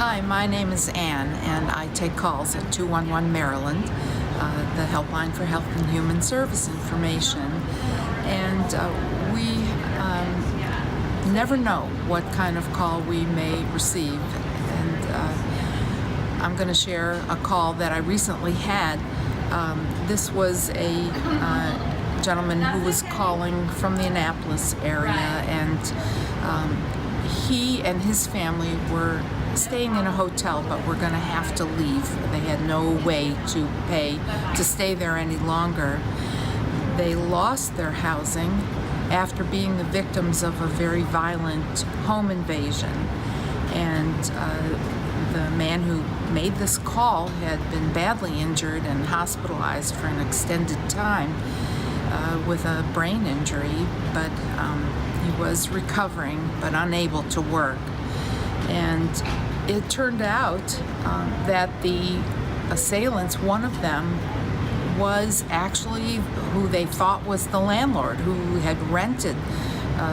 Hi, my name is Ann, and I take calls at 211 Maryland, the Helpline for Health and Human Service Information. And we never know what kind of call we may receive. And I'm going to share a call that I recently had. This was a gentleman who was calling from the Annapolis area, and he and his family were staying in a hotel, but were going to have to leave. They had no way to pay to stay there any longer. They lost their housing after being the victims of a very violent home invasion. And the man who made this call had been badly injured and hospitalized for an extended time with a brain injury, but he was recovering but unable to work. And it turned out that the assailants, one of them, was actually who they thought was the landlord, who had rented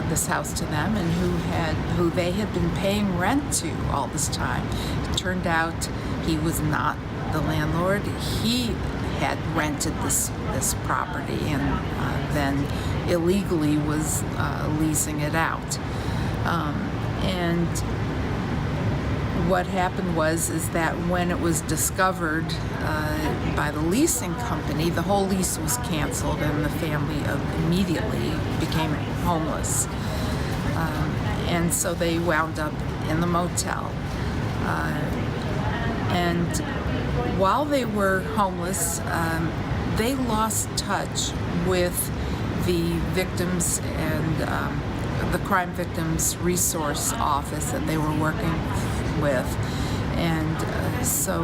this house to them and who they had been paying rent to all this time. It turned out he was not the landlord. He had rented this property and then illegally was leasing it out. And what happened is that when it was discovered by the leasing company, the whole lease was canceled and the family immediately became homeless. And so they wound up in the motel. And while they were homeless, they lost touch with the victims and the crime victims resource office that they were working with. And so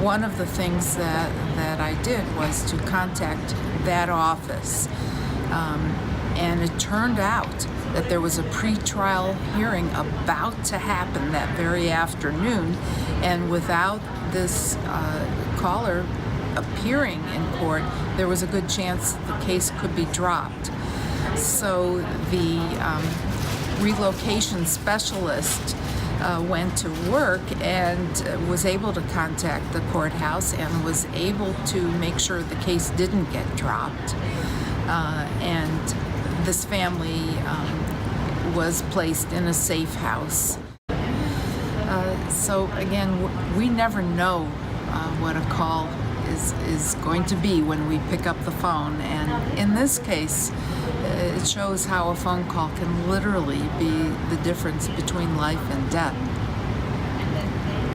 one of the things that I did was to contact that office. And it turned out that there was a pretrial hearing about to happen that very afternoon, and without this caller appearing in court, there was a good chance the case could be dropped. So the relocation specialist went to work and was able to contact the courthouse and was able to make sure the case didn't get dropped. And this family was placed in a safe house. So again, we never know what a call is going to be when we pick up the phone, and in this case it shows how a phone call can literally be the difference between life and death.